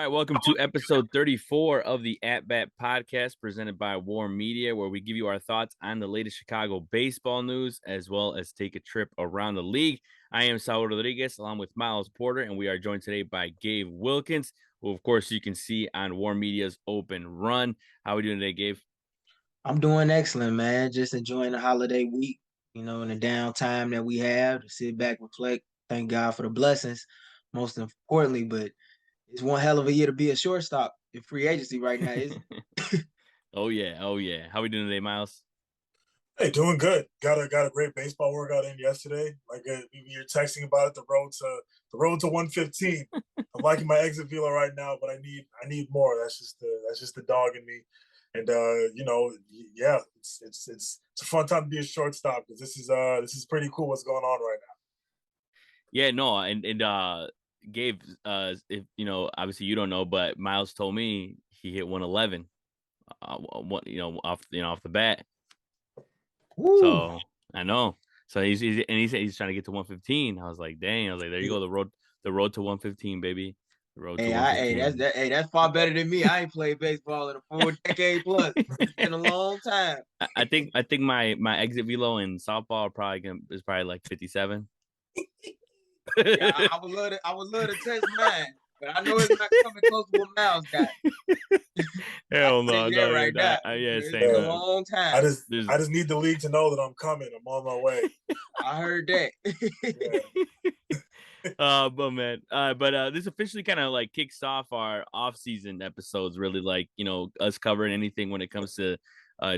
right, welcome to episode 34 of the At Bat podcast presented by War Media, where we give you our thoughts on the latest Chicago baseball news, as well as take a trip around the league. I am Saul Rodriguez, along with Miles Porter, and we are joined today by Gabe Wilkins, who, of course, you can see on War Media's Open Run. How are we doing today, Gabe? I'm doing excellent, man. Just enjoying the holiday week, and the downtime that we have to sit back, reflect, thank God for the blessings, most importantly. But it's one hell of a year to be a shortstop in free agency right now, isn't it? Oh, yeah. Oh, yeah. How are we doing today, Miles? Hey, doing good. Got a great baseball workout in yesterday. We were texting about it. The road to 115. I'm liking my exit velo right now, but I need more. That's just the dog in me. And yeah, it's a fun time to be a shortstop because this is pretty cool what's going on right now. Yeah, no, and Gabe, if obviously you don't know, but Miles told me he hit 111, off the bat. Woo. So I know. So he said he's trying to get to 115. I was like, dang. I was like, there you go, the road to 115, baby. The road to 115. That's far better than me. I ain't played baseball in a full decade plus. It's been a long time. I think my exit velo in softball is probably like 57. Yeah, I would love to test mine, but I know it's not coming close to what Miles got. Hell no, no, right now. yeah, It's same. been a long time. I just need the league to know that I'm coming. I'm on my way. I heard that. But man, this officially kind of like kicks off our off-season episodes. Really, like us covering anything when it comes to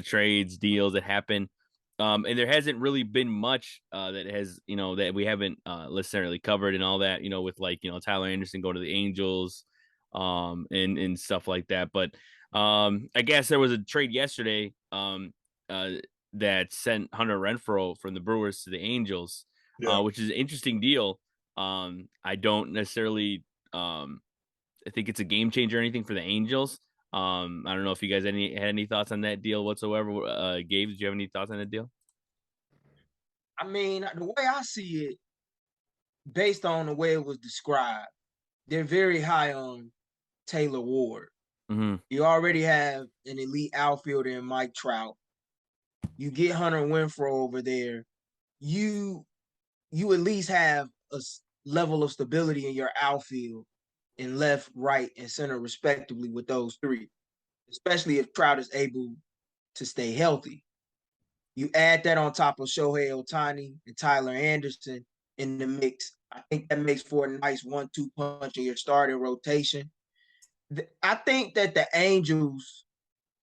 trades, deals that happen. And there hasn't really been much that has that we haven't necessarily covered and all that. With like Tyler Anderson going to the Angels, and stuff like that. But I guess there was a trade yesterday that sent Hunter Renfroe from the Brewers to the Angels, which is an interesting deal. I don't necessarily I think it's a game changer or anything for the Angels. I don't know if you guys had any thoughts on that deal whatsoever. Gabe, did you have any thoughts on that deal? I mean, the way I see it, based on the way it was described, they're very high on Taylor Ward. Mm-hmm. You already have an elite outfielder in Mike Trout. You get Hunter Renfroe over there. You at least have a level of stability in your outfield in left, right, and center, respectively, with those three, especially if Trout is able to stay healthy. You add that on top of Shohei Ohtani and Tyler Anderson in the mix. I think that makes for a nice 1-2 punch in your starting rotation. I think that the Angels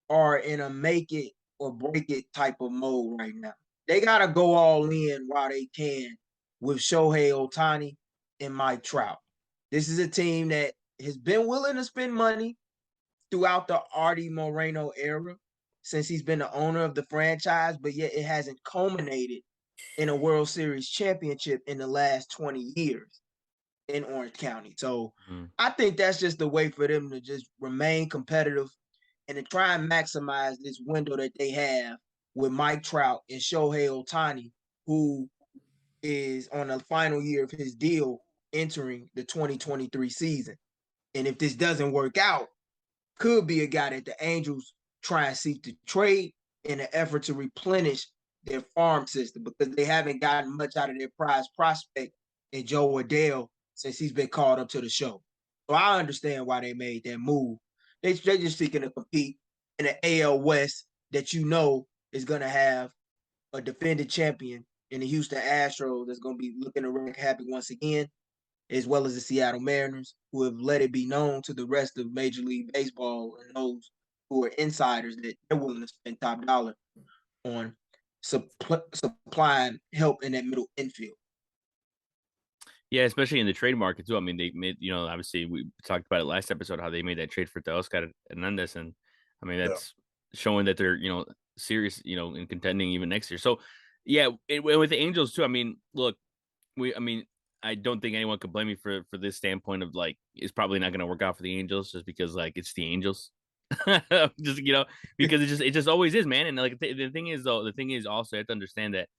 are in a make it or break it type of mode right now. They got to go all in while they can with Shohei Ohtani and Mike Trout. This is a team that has been willing to spend money throughout the Artie Moreno era since he's been the owner of the franchise, but yet it hasn't culminated in a World Series championship in the last 20 years in Orange County. So I think that's just the way for them to just remain competitive and to try and maximize this window that they have with Mike Trout and Shohei Ohtani, who is on the final year of his deal entering the 2023 season. And if this doesn't work out, could be a guy that the Angels try and seek to trade in an effort to replenish their farm system because they haven't gotten much out of their prize prospect in Joe Adell since he's been called up to the show. So I understand why they made that move. They're just seeking to compete in an AL West that is going to have a defending champion in the Houston Astros that's going to be looking to rank happy once again, as well as the Seattle Mariners, who have let it be known to the rest of Major League Baseball and those who are insiders that they're willing to spend top dollar on supplying help in that middle infield. Yeah, especially in the trade market too. I mean, they made, obviously we talked about it last episode how they made that trade for Teoscar Hernandez, and I mean that's showing that they're serious, in contending even next year. So yeah, with the Angels too. I mean, look, I don't think anyone could blame me for this standpoint of like it's probably not going to work out for the Angels just because like it's the Angels, just because it just always is, man. And like the thing is also you have to understand that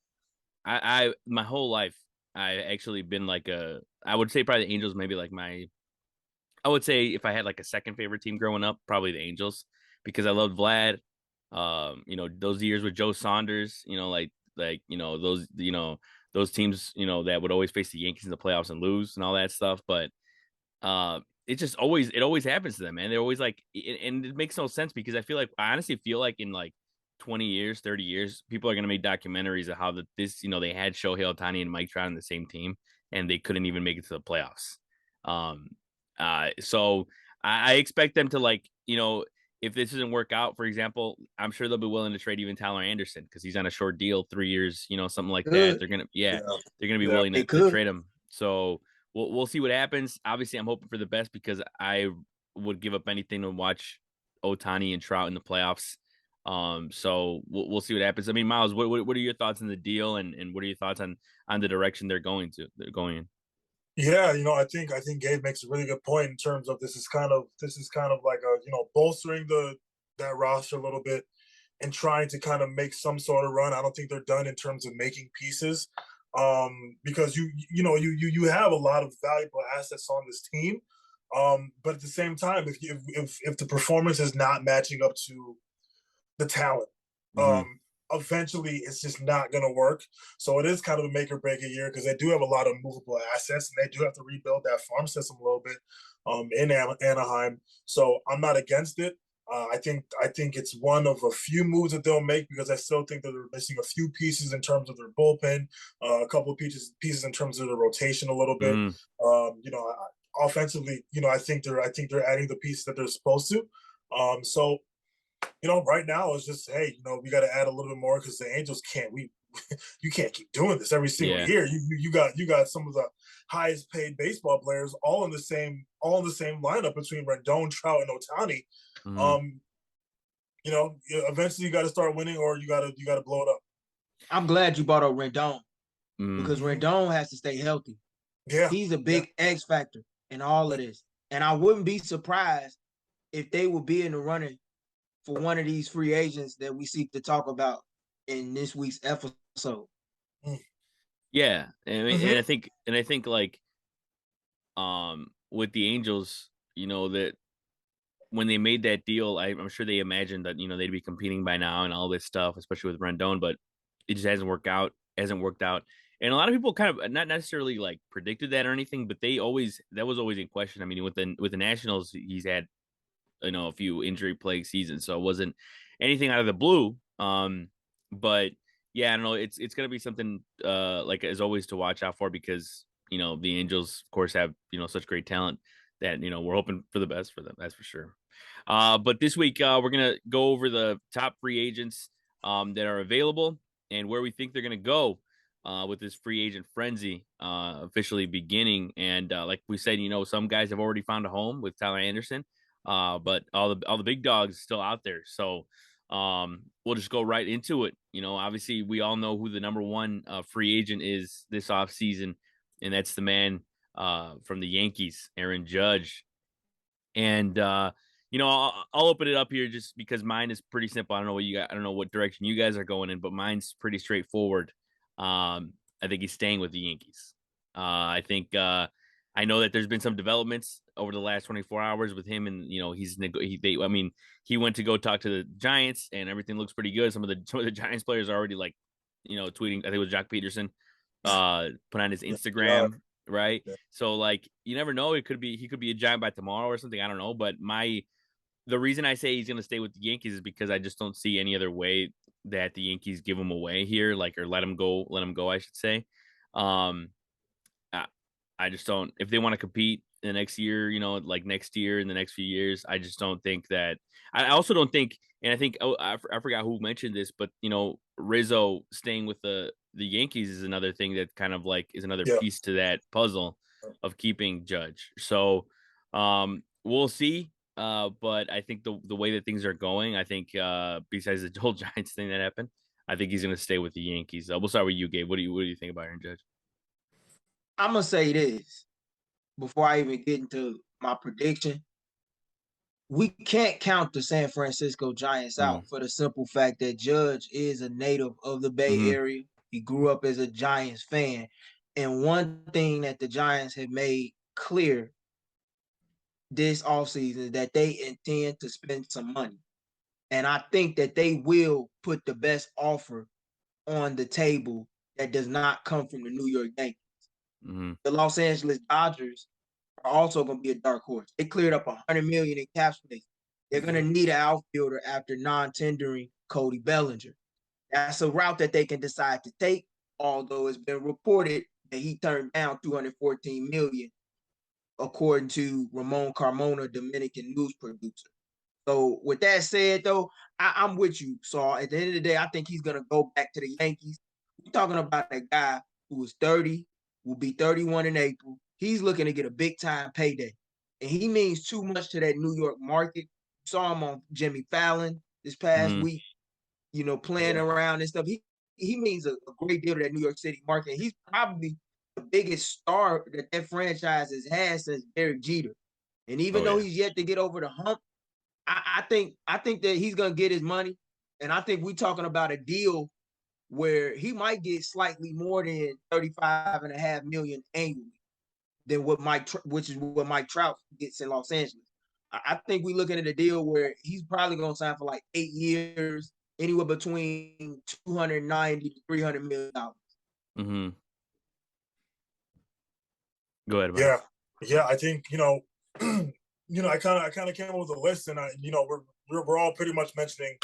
I my whole life I actually been like I would say probably the Angels maybe like my I would say if I had like a second favorite team growing up, probably the Angels because I loved Vlad. Those years with Joe Saunders, those teams, that would always face the Yankees in the playoffs and lose and all that stuff. But it always happens to them, man. They're always like, and it makes no sense because I honestly feel like in like 20 years, 30 years, people are going to make documentaries of how they had Shohei Ohtani and Mike Trout on the same team and they couldn't even make it to the playoffs. Um, so I expect them to if this doesn't work out, for example, I'm sure they'll be willing to trade even Tyler Anderson because he's on a short deal, 3 years, something like that. Good. They're gonna be Yeah. willing They to could. trade him. So we'll see what happens. Obviously, I'm hoping for the best because I would give up anything to watch Otani and Trout in the playoffs. So we'll see what happens. I mean, Miles, what are your thoughts on the deal, and what are your thoughts on the direction they're going in? Yeah, I think Gabe makes a really good point in terms of this is kind of like a bolstering that roster a little bit and trying to kind of make some sort of run. I don't think they're done in terms of making pieces, because you have a lot of valuable assets on this team, but at the same time, if the performance is not matching up to the talent, Mm-hmm. eventually it's just not going to work. So it is kind of a make or break a year because they do have a lot of movable assets and they do have to rebuild that farm system a little bit in Anaheim. So I'm not against it. I think it's one of a few moves that they'll make because I still think that they're missing a few pieces in terms of their bullpen, a couple of pieces in terms of the rotation a little bit. Mm-hmm. Offensively, I think they're adding the pieces that they're supposed to. So right now it's just, hey, we got to add a little bit more because the Angels you can't keep doing this every single Yeah. year. You got some of the highest paid baseball players all in the same lineup between Rendon, Trout, and Otani. Mm-hmm. Eventually you got to start winning or you got to blow it up. I'm glad you brought up Rendon because Mm-hmm. Rendon has to stay healthy. Yeah, He's a big X factor in all of this. And I wouldn't be surprised if they would be in the running for one of these free agents that we seek to talk about in this week's episode. Yeah, I mean, Mm-hmm. and I think like, with the Angels, that when they made that deal, I'm sure they imagined that they'd be competing by now and all this stuff, especially with Rendon, but it just hasn't worked out. And a lot of people kind of not necessarily like predicted that or anything, but that was always in question. I mean, with the Nationals, he's had a few injury plagued seasons, so it wasn't anything out of the blue. But yeah, I don't know. It's gonna be something like as always to watch out for because the Angels, of course, have such great talent that we're hoping for the best for them. That's for sure. But this week we're gonna go over the top free agents that are available and where we think they're gonna go. With this free agent frenzy officially beginning, and like we said, some guys have already found a home with Tyler Anderson, but all the big dogs still out there. So we'll just go right into it. Obviously we all know who the number one free agent is this offseason, and that's the man from the Yankees, Aaron Judge. And I'll open it up here just because mine is pretty simple. I don't know what direction you guys are going in, but mine's pretty straightforward. I think he's staying with the Yankees. I think I know that there's been some developments over the last 24 hours with him, and he went to go talk to the Giants, and everything looks pretty good. Some of the Giants players are already tweeting. I think it was Jock Peterson, put on his Instagram, right? Yeah. So you never know. He could be a Giant by tomorrow or something. I don't know, but the reason I say he's going to stay with the Yankees is because I just don't see any other way that the Yankees give him away here, or let him go, I should say. I just don't, if they want to compete in the next year, next year, in the next few years, I just don't think that, I also don't think, and I think, I forgot who mentioned this, but Rizzo staying with the Yankees is another thing that kind of is another piece to that puzzle of keeping Judge. So, we'll see. But I think the way that things are going, I think besides the whole Giants thing that happened, I think he's going to stay with the Yankees. We'll start with you, Gabe. What do you think about Aaron Judge? I'm gonna say this before I even get into my prediction. We can't count the San Francisco Giants out for the simple fact that Judge is a native of the Bay Area. He grew up as a Giants fan. And one thing that the Giants have made clear this offseason that they intend to spend some money. And I think that they will put the best offer on the table that does not come from the New York Yankees. Mm-hmm. The Los Angeles Dodgers are also going to be a dark horse. They cleared up $100 million in cap space. They're going to need an outfielder after non-tendering Cody Bellinger. That's a route that they can decide to take, although it's been reported that he turned down $214 million, according to Ramon Carmona, Dominican news producer. So with that said, though, I'm with you, Saul. At the end of the day, I think he's gonna go back to the Yankees. We're talking about a guy who is 30, will be 31 in April. He's looking to get a big time payday, and he means too much to that New York market. You saw him on Jimmy Fallon this past Mm-hmm. week, playing around and stuff. He means a great deal to that New York City market. He's probably the biggest star that franchise has had since Derek Jeter. And even though he's yet to get over the hump, I think that he's gonna get his money, and I think we're talking about a deal where he might get slightly more than 35.5 million annually than which is what Mike Trout gets in Los Angeles. I think we're looking at a deal where he's probably gonna sign for like 8 years, anywhere between 290 to $300 million. Mm-hmm. Go ahead, Mike. Yeah. I think I kind of came up with a list, and we're all pretty much mentioning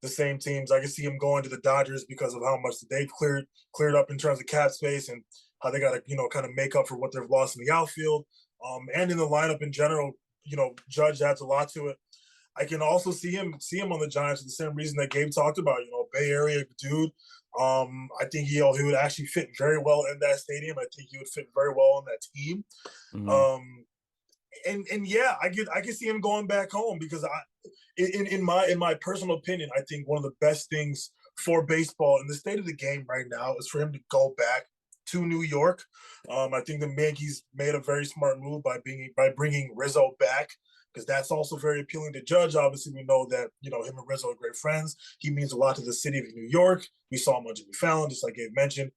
the same teams. I can see him going to the Dodgers because of how much they've cleared up in terms of cap space and how they got to kind of make up for what they've lost in the outfield, and in the lineup in general. Judge adds a lot to it. I can also see him on the Giants for the same reason that Gabe talked about. Bay Area dude. I think he would actually fit very well in that stadium. I think he would fit very well on that team. Mm-hmm. And yeah, I can see him going back home because in my personal opinion, I think one of the best things for baseball in the state of the game right now is for him to go back to New York. I think the Yankees made a very smart move by bringing Rizzo back, because that's also very appealing to Judge. Obviously, we know that him and Rizzo are great friends. He means a lot to the city of New York. We saw him on Jimmy Fallon, just like Gabe mentioned.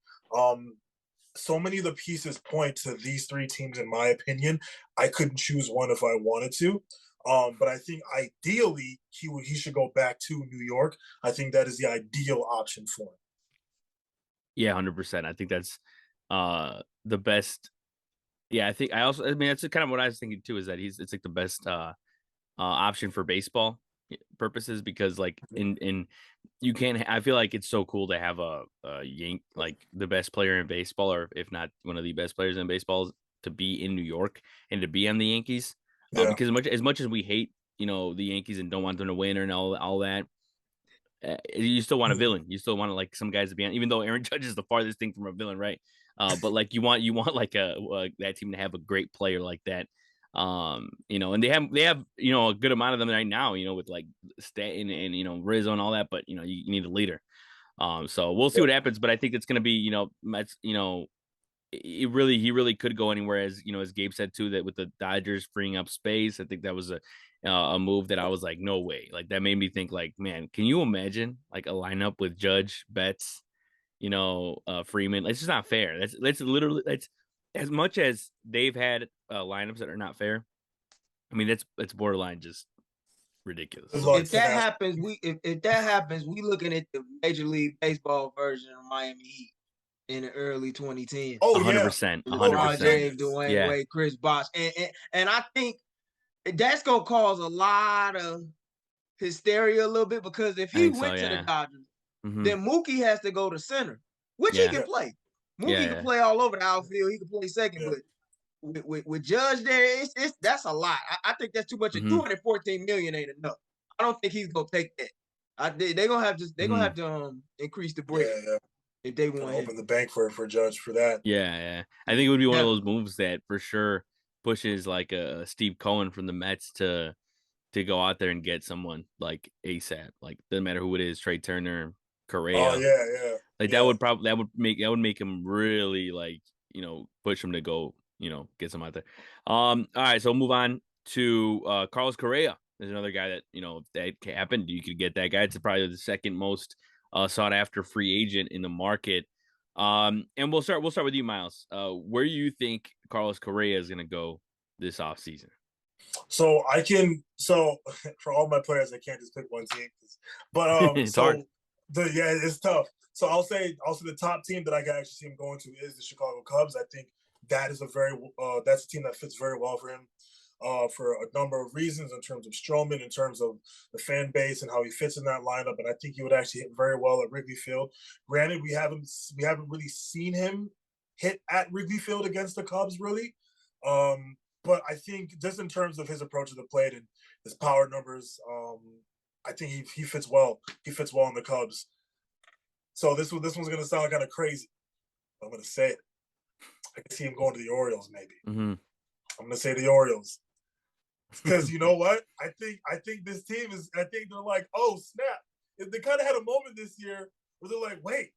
So many of the pieces point to these three teams, in my opinion. I couldn't choose one if I wanted to. But I think ideally he should go back to New York. I think that is the ideal option for him. Yeah, 100%. I think that's the best. Yeah, I mean that's kind of what I was thinking too, is that it's like the best option for baseball purposes, because like in you can't. I feel like it's so cool to have a Yank, like the best player in baseball, or if not one of the best players in baseball, to be in New York and to be on the Yankees. Because as much as we hate the Yankees and don't want them to win and all that, you still want a villain. You still want like some guys to be on, even though Aaron Judge is the farthest thing from a villain, right? But like you want like that team to have a great player like that. And they have a good amount of them right now, with like Stanton and Rizzo and all that, but you need a leader. So we'll see what happens, but I think it's gonna be he really could go anywhere, as Gabe said too, that with the Dodgers freeing up space. I think that was a move that I was like, no way. Like that made me think, like, man, can you imagine like a lineup with Judge, Betts, Freeman? It's just not fair. That's literally, that's as much as they've had lineups that are not fair. I mean, it's borderline just ridiculous. If that happens, we looking at the Major League Baseball version of Miami Heat in the early 2010s. Oh, 100%, 100%. James, Dwayne Wade, Chris Bosh, and I think that's gonna cause a lot of hysteria a little bit, because if he went to the Dodgers, then Mookie has to go to center, which he can play. Mookie can play all over the outfield. He can play second, but with Judge there, that's a lot. I think that's too much. $214 million ain't enough. I don't think he's gonna take that. They're gonna have to increase the break. If they want to open the bank for Judge for that. Yeah. I think it would be one of those moves that for sure pushes like a Steve Cohen from the Mets to go out there and get someone like ASAP. Like doesn't matter who it is, Trey Turner, Correa. Oh yeah. Like that would make him really like, push him to go, get some out there. All right, so we'll move on to Carlos Correa. There's another guy that, that happened. You could get that guy. It's probably the second most sought after free agent in the market. And we'll start with you, Miles. Where do you think Carlos Correa is going to go this offseason? So I can for all my players, I can't just pick one team. But It's hard. it's tough. So I'll say also the top team that I can actually see him going to is the Chicago Cubs. I think that is that's a team that fits very well for him. For a number of reasons in terms of Stroman, in terms of the fan base and how he fits in that lineup, and I think he would actually hit very well at Wrigley Field. Granted, we haven't really seen him hit at Wrigley Field against the Cubs, really. But I think just in terms of his approach to the plate and his power numbers, I think he fits well. He fits well in the Cubs. So this one's going to sound kind of crazy. I'm going to say it. I can see him going to the Orioles, maybe. Mm-hmm. I'm going to say the Orioles. Because you know what? I think this team is. I think they're like, oh snap! They kind of had a moment this year where they're like, wait,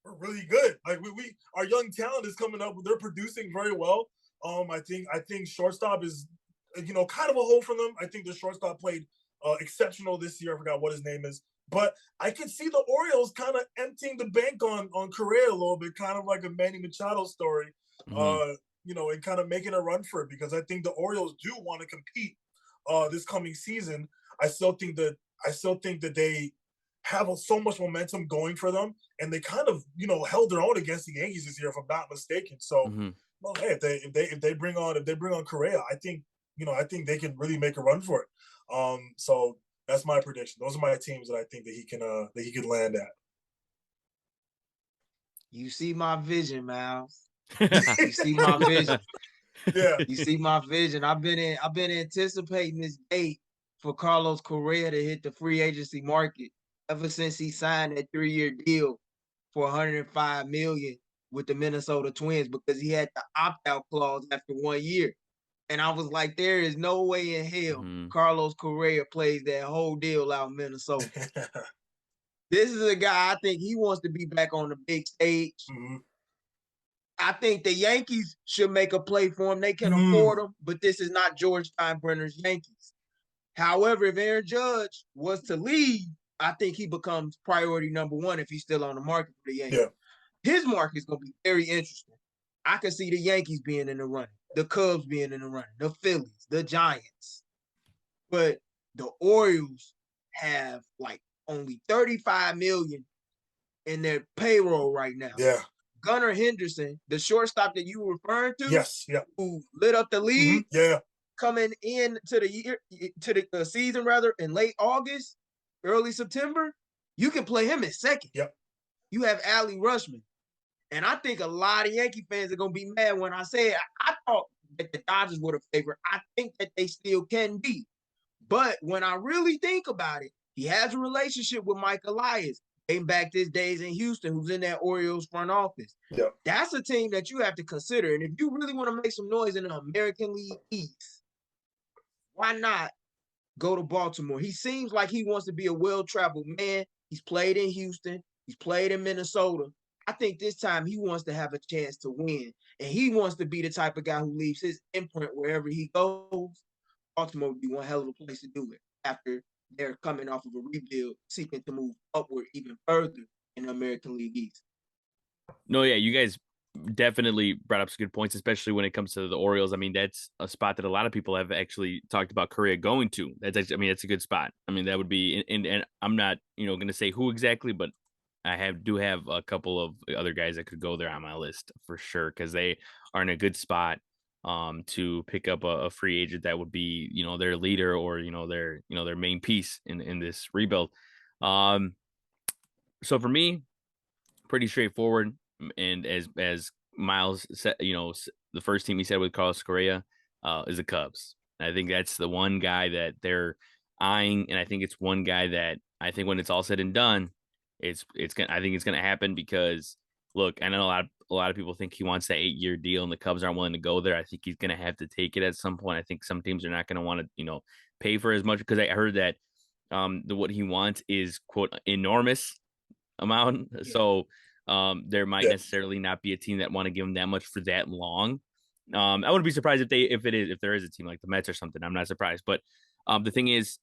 we're really good. Like we our young talent is coming up. They're producing very well. I think shortstop is, kind of a hole for them. I think the shortstop played exceptional this year. I forgot what his name is, but I could see the Orioles kind of emptying the bank on Correa a little bit, kind of like a Manny Machado story. Mm-hmm. And kind of making a run for it, because I think the Orioles do want to compete this coming season. I still think that they have so much momentum going for them, and they kind of held their own against the Yankees this year, if I'm not mistaken. So, Mm-hmm. well, hey, if they bring on Correa, I think they can really make a run for it. So that's my prediction. Those are my teams that I think that he can land at. You see my vision, Miles. You see my vision. Yeah. You see my vision. I've been anticipating this date for Carlos Correa to hit the free agency market ever since he signed that 3-year deal for 105 million with the Minnesota Twins, because he had the opt-out clause after 1 year. And I was like, there is no way in hell Mm-hmm. Carlos Correa plays that whole deal out in Minnesota. This is a guy, I think he wants to be back on the big stage. Mm-hmm. I think the Yankees should make a play for him. They can afford him, but this is not George Steinbrenner's Yankees. However, if Aaron Judge was to leave, I think he becomes priority number one if he's still on the market for the Yankees. Yeah. His market is going to be very interesting. I can see the Yankees being in the running, the Cubs being in the running, the Phillies, the Giants. But the Orioles have like only 35 million in their payroll right now. Yeah. Gunnar Henderson, the shortstop that you were referring to, yes, yeah, who lit up the league, yeah, coming in to the season rather in late August, early September, you can play him at second. Yep. You have Allie Rushman, and I think a lot of Yankee fans are gonna be mad when I say it. I thought that the Dodgers were the favorite. I think that they still can be, but when I really think about it, he has a relationship with Mike Elias, dating back to his days in Houston, who's in that Orioles front office. Yeah. That's a team that you have to consider. And if you really want to make some noise in the American League East, why not go to Baltimore? He seems like he wants to be a well-traveled man. He's played in Houston. He's played in Minnesota. I think this time he wants to have a chance to win. And he wants to be the type of guy who leaves his imprint wherever he goes. Baltimore would be one hell of a place to do it after they're coming off of a rebuild, seeking to move upward even further in the American League East. No, yeah, you guys definitely brought up some good points, especially when it comes to the Orioles. I mean, that's a spot that a lot of people have actually talked about Correa going to. That's actually, I mean, it's a good spot. I mean, that would be, and I'm not, going to say who exactly, but I do have a couple of other guys that could go there on my list for sure, because they are in a good spot to pick up a free agent that would be, their leader or, their main piece in this rebuild. So for me, pretty straightforward. And as Miles said, the first team he said with Carlos Correa is the Cubs. And I think that's the one guy that they're eyeing, and I think it's one guy that I think when it's all said and done, I think it's gonna happen, because look, I know a lot of people think he wants that 8-year deal, and the Cubs aren't willing to go there. I think he's gonna have to take it at some point. I think some teams are not gonna want to pay for as much, because I heard that what he wants is quote enormous amount. Yeah. So there might necessarily not be a team that want to give him that much for that long. I wouldn't be surprised if there is a team like the Mets or something. I'm not surprised. But the thing is,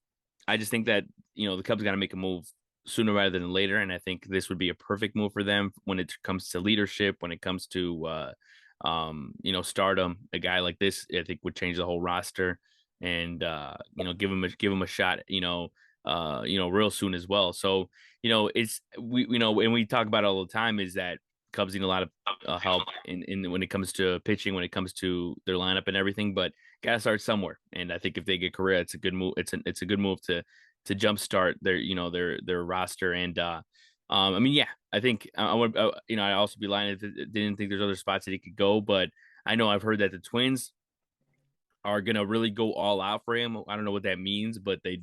I just think that the Cubs got to make a move sooner rather than later, and I think this would be a perfect move for them when it comes to leadership, when it comes to stardom. A guy like this, I think, would change the whole roster. and give him a shot, real soon as well. So it's and we talk about it all the time is that Cubs need a lot of help in when it comes to pitching, when it comes to their lineup and everything, but gotta start somewhere. And I think if they get Correa, it's a good move. It's a good move to jumpstart their roster. And I mean, yeah, I think I would I also be lying if I didn't think there's other spots that he could go, but I know I've heard that the Twins are gonna really go all out for him. I don't know what that means, but they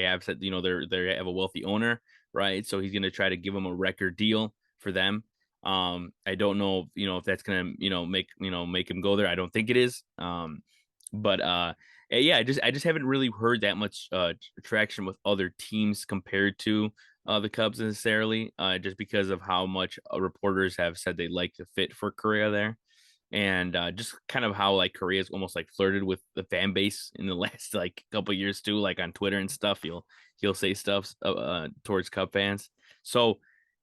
have said, they have a wealthy owner, right? So he's gonna try to give him a record deal for them. I don't know, if that's gonna, make him go there. I don't think it is. But yeah, I just haven't really heard that much traction with other teams compared to the Cubs necessarily, just because of how much reporters have said they like the fit for Korea there, and just kind of how like Korea's almost like flirted with the fan base in the last like couple years too, like on Twitter and stuff. He'll say stuff towards Cub fans. So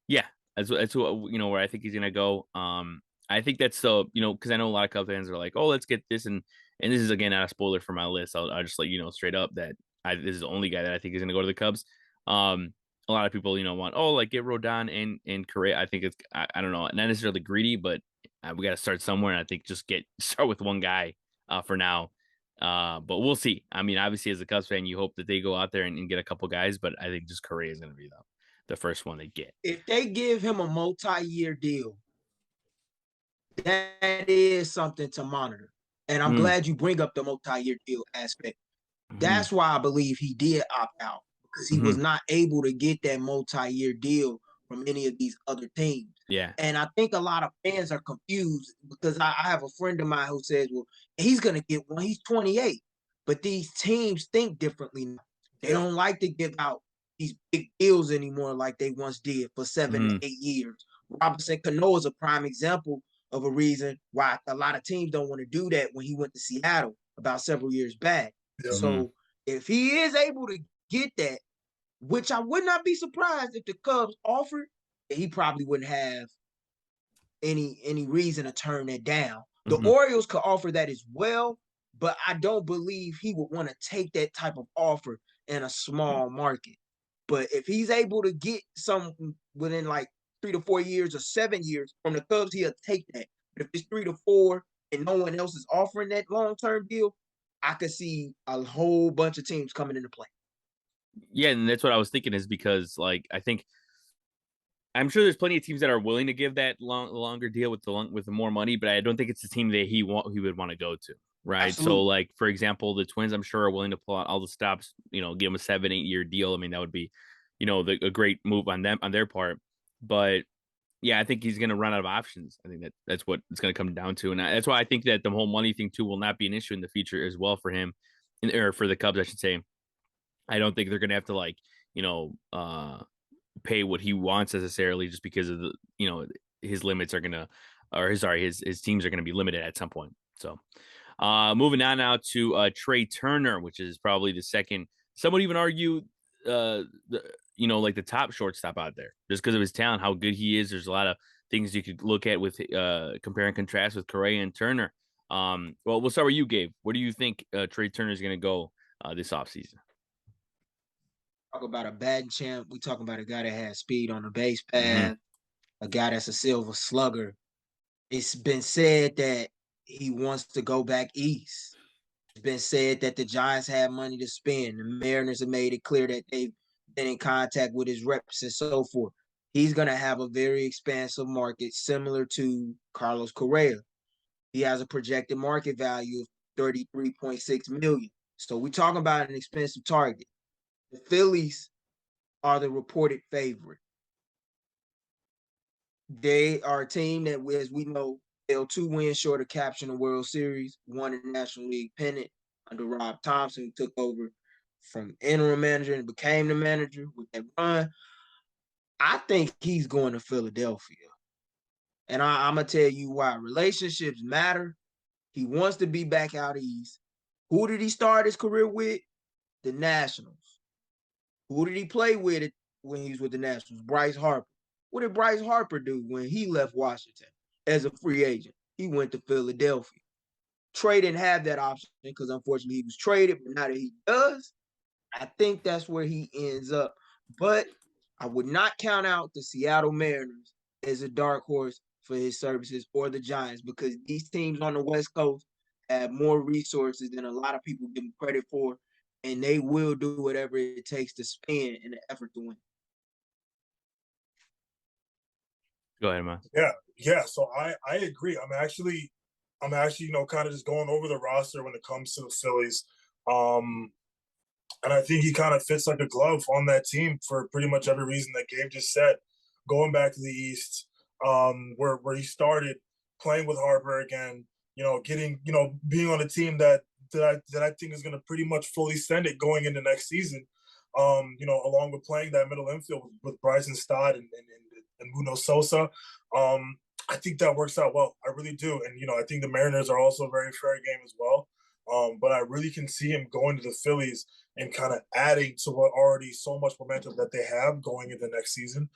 yeah, that's where I think he's gonna go. I think that's so because I know a lot of Cub fans are like, oh, let's get this, and this is again not a spoiler for my list. I'll just let you know straight up that this is the only guy that I think is gonna go to the Cubs. A lot of people want, oh, like get Rodon and Correa. I think it's I don't know, not necessarily greedy, but we got to start somewhere. And I think just start with one guy for now. But we'll see. I mean, obviously, as a Cubs fan, you hope that they go out there and get a couple guys. But I think just Correa is going to be the first one they get. If they give him a multi-year deal, that is something to monitor. And I'm glad you bring up the multi-year deal aspect. That's why I believe he did opt out, because he was not able to get that multi-year deal from any of these other teams. Yeah. And I think a lot of fans are confused because I have a friend of mine who says, well, he's going to get one. He's 28. But these teams think differently now. They don't like to give out these big deals anymore like they once did for 7 to 8 years. Robinson Cano is a prime example of a reason why a lot of teams don't want to do that when he went to Seattle about several years back. So if he is able to get that, which I would not be surprised if the Cubs offered, he probably wouldn't have any reason to turn that down. The Orioles could offer that as well, but I don't believe he would want to take that type of offer in a small market. But if he's able to get some within like 3 to 4 years or 7 years from the Cubs, he'll take that. But if it's 3 to 4 and no one else is offering that long-term deal, I could see a whole bunch of teams coming into play. Yeah, and that's what I was thinking is because like I'm sure there's plenty of teams that are willing to give that longer deal with the more money, but I don't think it's the team that he would want to go to, right? Absolutely. So like for example, the Twins I'm sure are willing to pull out all the stops, give them a 7-8 year deal. I mean that would be, a great move on their part, but yeah, I think he's going to run out of options. I think that's what it's going to come down to, and that's why I think that the whole money thing too will not be an issue in the future as well for him, or for the Cubs, I should say. I don't think they're going to have to pay what he wants necessarily just because of his limits are going to, his teams are going to be limited at some point. So, moving on now to Trey Turner, which is probably the second. Some would even argue, like the top shortstop out there, just because of his talent, how good he is. There's a lot of things you could look at with compare and contrast with Correa and Turner. Well, we'll start with you, Gabe. Where do you think Trey Turner is going to go this offseason? Talk about a batting champ. We talking about a guy that has speed on the base path, a guy that's a silver slugger. It's been said that he wants to go back east. It's been said that the Giants have money to spend. The Mariners have made it clear that they've been in contact with his reps and so forth. He's going to have a very expansive market similar to Carlos Correa. He has a projected market value of $33.6 million. So we're talking about an expensive target. The Phillies are the reported favorite. They are a team that, as we know, they're 2 wins short of capturing the World Series, won the National League pennant under Rob Thompson, who took over from interim manager and became the manager with that run. I think he's going to Philadelphia. And I'm going to tell you why. Relationships matter. He wants to be back out east. Who did he start his career with? The Nationals. Who did he play with when he was with the Nationals? Bryce Harper. What did Bryce Harper do when he left Washington as a free agent? He went to Philadelphia. Trey didn't have that option because unfortunately he was traded, but now that he does, I think that's where he ends up. But I would not count out the Seattle Mariners as a dark horse for his services or the Giants because these teams on the West Coast have more resources than a lot of people give them credit for, and they will do whatever it takes to spend in an effort to win. Go ahead, man. Yeah. So I agree. I'm actually kind of just going over the roster when it comes to the Phillies. And I think he kind of fits like a glove on that team for pretty much every reason that Gabe just said. Going back to the East, where he started playing with Harper again, getting, being on a team that I think is going to pretty much fully send it going into next season. Along with playing that middle infield with Bryson Stott and Muno Sosa. I think that works out well. I really do. And, I think the Mariners are also a very fair game as well. But I really can see him going to the Phillies and kind of adding to what already so much momentum that they have going into next season.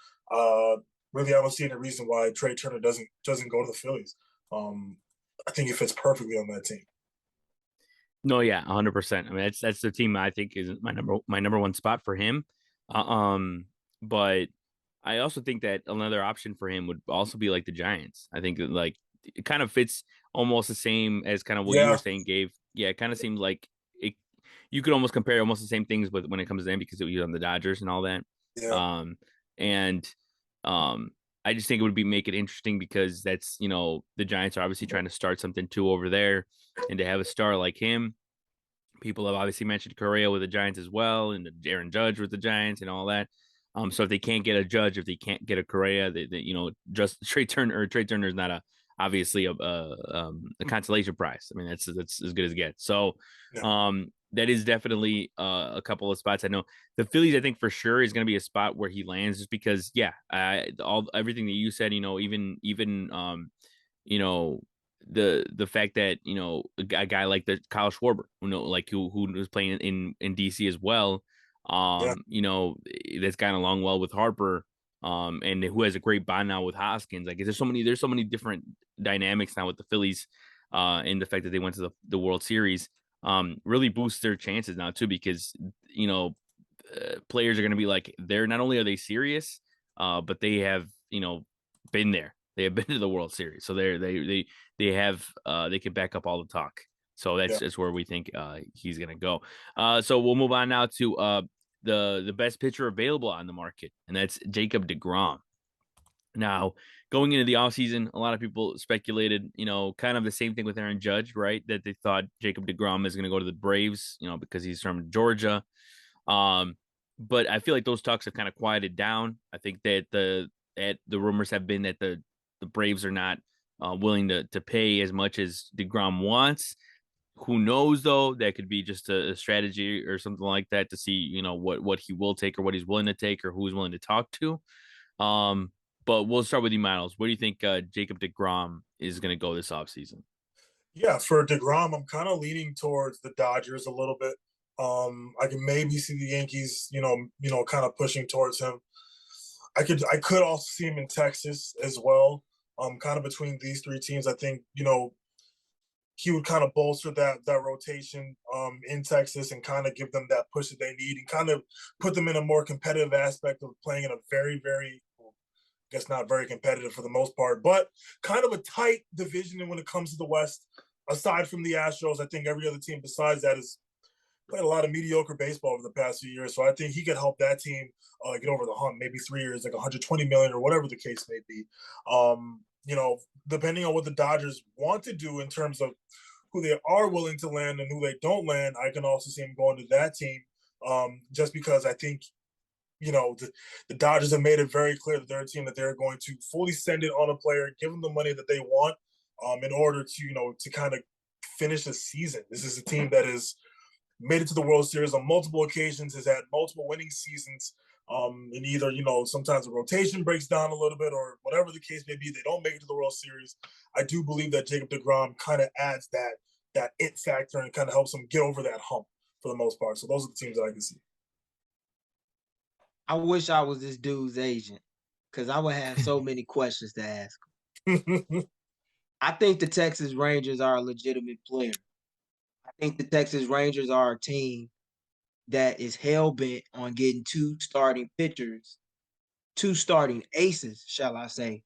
Really, I don't see any reason why Trey Turner doesn't go to the Phillies. I think he fits perfectly on that team. No, yeah, 100%. I mean, that's the team I think is my number one spot for him. But I also think that another option for him would also be like the Giants. I think that like it kind of fits almost the same as kind of what you were saying, Gabe. Yeah, it kind of seemed like it. You could almost compare almost the same things with when it comes to them because it was on the Dodgers and all that. Yeah. And I just think it would make it interesting because that's the Giants are obviously trying to start something too over there, and to have a star like him. People have obviously mentioned Correa with the Giants as well, and Aaron Judge with the Giants and all that. So if they can't get a Judge, if they can't get a Correa, just Trey Turner is not obviously a consolation prize. I mean, that's as good as it gets. So, that is definitely a couple of spots. I know the Phillies, I think for sure is going to be a spot where he lands, just because, everything that you said, even the fact that a guy like the Kyle Schwarber, who was playing in DC as well, that's gotten along well with Harper, and who has a great bond now with Hoskins. Like there's so many different dynamics now with the Phillies, and the fact that they went to the World Series, really boosts their chances now too, because players are going to be like, they're not only are they serious, but they have been there. They have been to the World Series, so they have they can back up all the talk. So that's where we think he's gonna go. So we'll move on now to the best pitcher available on the market, and that's Jacob deGrom. Now, going into the offseason, a lot of people speculated, kind of the same thing with Aaron Judge, right? That they thought Jacob deGrom is going to go to the Braves, because he's from Georgia. But I feel like those talks have kind of quieted down. I think that the rumors have been that the Braves are not willing to pay as much as deGrom wants. Who knows, though? That could be just a strategy or something like that to see, what he will take or what he's willing to take or who he's willing to talk to. But we'll start with you, Miles. Where do you think Jacob deGrom is going to go this offseason? Yeah, for deGrom, I'm kind of leaning towards the Dodgers a little bit. I can maybe see the Yankees, kind of pushing towards him. I could also see him in Texas as well. Kind of between these three teams, I think he would kind of bolster that rotation in Texas and kind of give them that push that they need and kind of put them in a more competitive aspect of playing in a very, very, I guess not very competitive for the most part, but kind of a tight division when it comes to the West. Aside from the Astros, I think every other team besides that has played a lot of mediocre baseball over the past few years. So I think he could help that team get over the hump, maybe 3 years, like 120 million or whatever the case may be. Depending on what the Dodgers want to do in terms of who they are willing to land and who they don't land, I can also see him going to that team, just because I think, the Dodgers have made it very clear that they're a team that they're going to fully send it on a player, give them the money that they want, in order to, to kind of finish the season. This is a team that has made it to the World Series on multiple occasions, has had multiple winning seasons. And either, sometimes the rotation breaks down a little bit or whatever the case may be, they don't make it to the World Series. I do believe that Jacob deGrom kind of adds that it factor and kind of helps them get over that hump for the most part. So those are the teams that I can see. I wish I was this dude's agent because I would have so many questions to ask him. I think the Texas Rangers are a legitimate player. I think the Texas Rangers are a team that is hell bent on getting two starting pitchers, two starting aces, shall I say,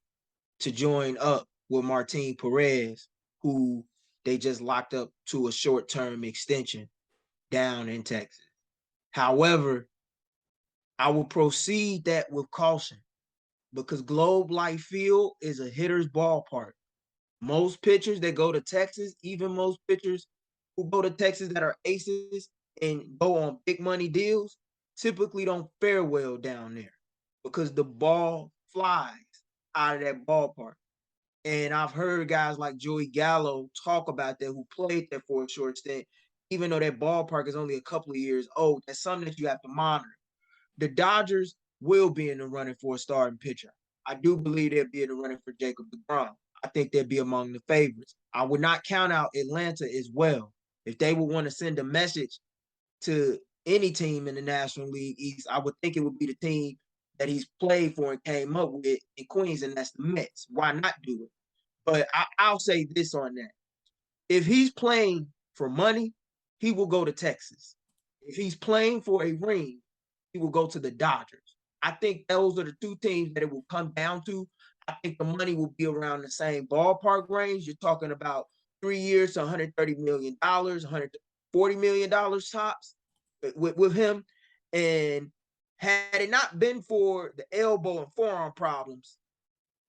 to join up with Martin Perez, who they just locked up to a short-term extension down in Texas. However, I will proceed that with caution because Globe Life Field is a hitter's ballpark. Most pitchers that go to Texas, even most pitchers who go to Texas that are aces and go on big money deals, typically don't fare well down there because the ball flies out of that ballpark. And I've heard guys like Joey Gallo talk about that who played there for a short stint, even though that ballpark is only a couple of years old. That's something that you have to monitor. The Dodgers will be in the running for a starting pitcher. I do believe they'll be in the running for Jacob deGrom. I think they'll be among the favorites. I would not count out Atlanta as well. If they would want to send a message to any team in the National League East, I would think it would be the team that he's played for and came up with in Queens, and that's the Mets. Why not do it? But I'll say this on that. If he's playing for money, he will go to Texas. If he's playing for a ring, he will go to the Dodgers. I think those are the two teams that it will come down to. I think the money will be around the same ballpark range. You're talking about 3 years to $130 million, $140 million tops with him. And had it not been for the elbow and forearm problems,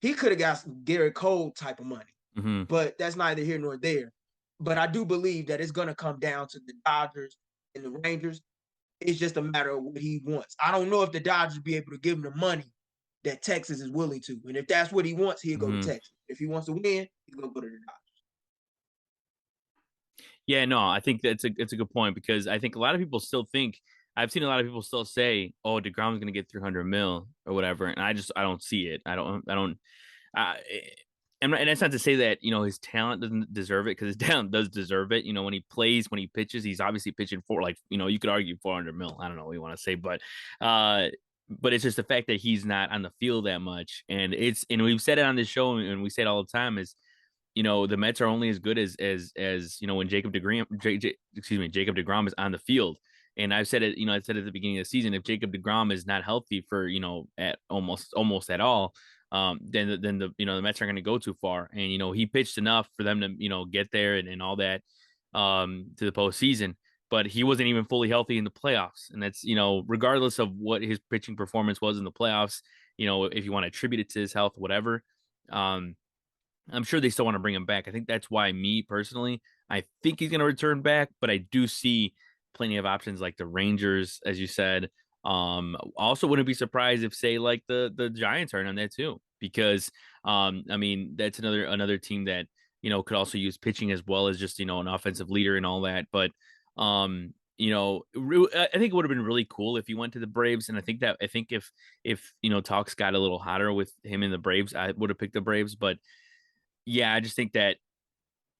he could have got some Garrett Cole type of money. Mm-hmm. But that's neither here nor there. But I do believe that it's going to come down to the Dodgers and the Rangers. It's just a matter of what he wants. I don't know if the Dodgers be able to give him the money that Texas is willing to. And if that's what he wants, he'll go to Texas. If he wants to win, he's going to go to the Dodgers. Yeah, no, I think it's a good point because I think a lot of people still think I've seen a lot of people still say, "Oh, deGrom's going to get 300 mil or whatever," and I don't see it. Uh, and that's not to say that his talent doesn't deserve it because his talent does deserve it. When he plays, when he pitches, he's obviously pitching for like you could argue 400 mil. I don't know what you want to say, but it's just the fact that he's not on the field that much, and we've said it on this show and we say it all the time is the Mets are only as good as when Jacob deGrom is on the field. And I've said it, I said at the beginning of the season, if Jacob deGrom is not healthy for at almost at all, then the Mets aren't going to go too far. And he pitched enough for them to get there and all that to the postseason. But he wasn't even fully healthy in the playoffs, and that's regardless of what his pitching performance was in the playoffs, if you want to attribute it to his health, whatever. I'm sure they still want to bring him back. I think that's why me personally, I think he's going to return back, but I do see plenty of options like the Rangers, as you said. Also wouldn't be surprised if say like the Giants are in on that too, because I mean that's another team that could also use pitching as well as just an offensive leader and all that. But I think it would have been really cool if he went to the Braves, and I think if talks got a little hotter with him in the Braves, I would have picked the Braves, but. Yeah, I just think that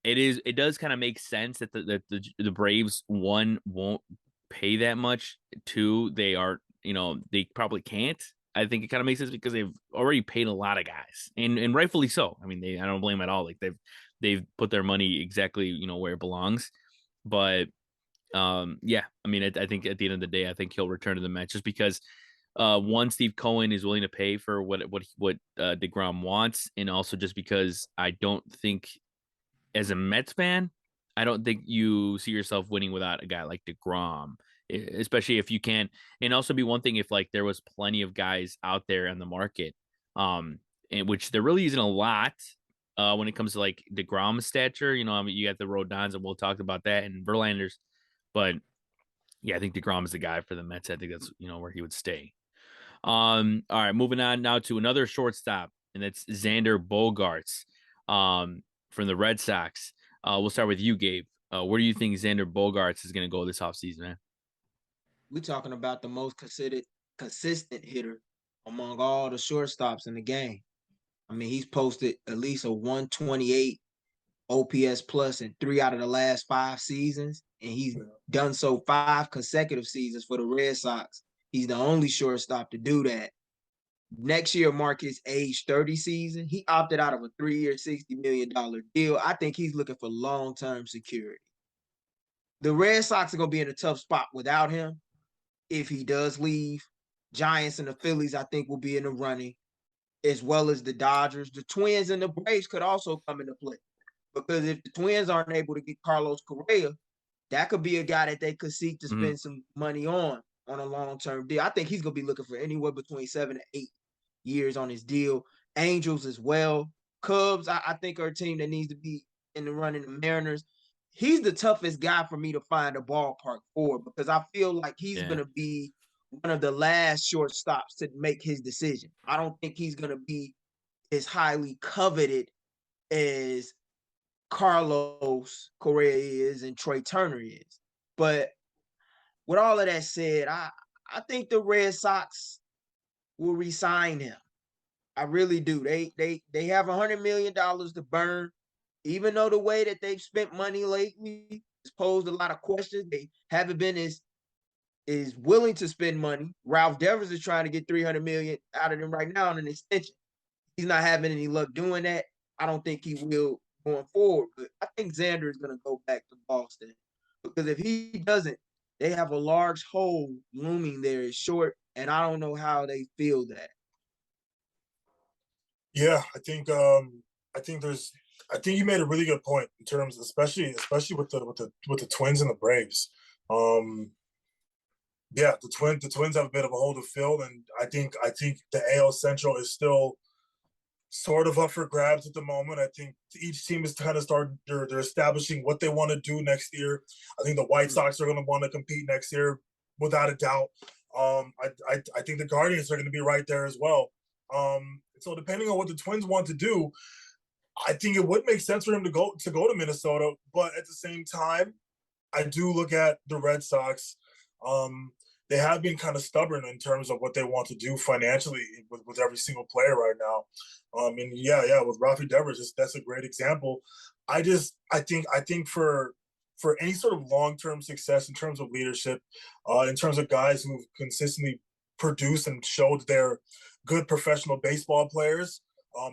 it does kind of make sense that the Braves one won't pay that much. Two, they are they probably can't. I think it kind of makes sense because they've already paid a lot of guys, and rightfully so. I mean, I don't blame them at all. Like they've put their money exactly where it belongs. But yeah, I mean, I think at the end of the day, I think he'll return to the Mets just because one, Steve Cohen is willing to pay for what deGrom wants, and also just because I don't think, as a Mets fan, I don't think you see yourself winning without a guy like deGrom, especially if you can. And also be one thing if like there was plenty of guys out there in the market, in which there really isn't a lot. When it comes to like deGrom's stature, I mean, you got the Rodons, and we'll talk about that, and Verlanders, but yeah, I think deGrom is the guy for the Mets. I think that's where he would stay. All right, moving on now to another shortstop, and that's Xander Bogaerts from the Red Sox. We'll start with you, Gabe. Where do you think Xander Bogaerts is going to go this offseason, man? We're talking about the most consistent hitter among all the shortstops in the game. I mean, he's posted at least a 128 OPS plus in 3 out of the last 5 seasons, and he's done so 5 consecutive seasons for the Red Sox. He's the only shortstop to do that. Next year mark his age 30 season. He opted out of a 3-year, $60 million deal. I think he's looking for long-term security. The Red Sox are going to be in a tough spot without him if he does leave. Giants and the Phillies, I think, will be in the running, as well as the Dodgers. The Twins and the Braves could also come into play, because if the Twins aren't able to get Carlos Correa, that could be a guy that they could seek to spend some money on a long-term deal. I think he's going to be looking for anywhere between 7 to 8 years on his deal. Angels as well. Cubs, I think, are a team that needs to be in the running. The Mariners. He's the toughest guy for me to find a ballpark for, because I feel like he's going to be one of the last shortstops to make his decision. I don't think he's going to be as highly coveted as Carlos Correa is and Trey Turner is. But with all of that said, I think the Red Sox will re-sign him. I really do. They have $100 million to burn. Even though the way that they've spent money lately has posed a lot of questions, they haven't been as willing to spend money. Ralph Devers is trying to get $300 million out of them right now on an extension. He's not having any luck doing that. I don't think he will going forward, but I think Xander is going to go back to Boston, because if he doesn't, they have a large hole looming there. It's short, and I don't know how they feel that. Yeah, I think you made a really good point in terms, especially with the Twins and the Braves. Yeah, the Twins have a bit of a hole to fill, and I think the AL Central is still sort of up for grabs at the moment. I think each team is kind of they're establishing what they want to do next year. I think the White Sox are going to want to compete next year without a doubt. I think the Guardians are going to be right there as well. So depending on what the Twins want to do, I think it would make sense for him to go to Minnesota. But at the same time, I do look at the Red Sox. They have been kind of stubborn in terms of what they want to do financially with every single player right now. And with Rafi Devers, that's a great example. I think for any sort of long-term success in terms of leadership, in terms of guys who've consistently produced and showed they're good professional baseball players,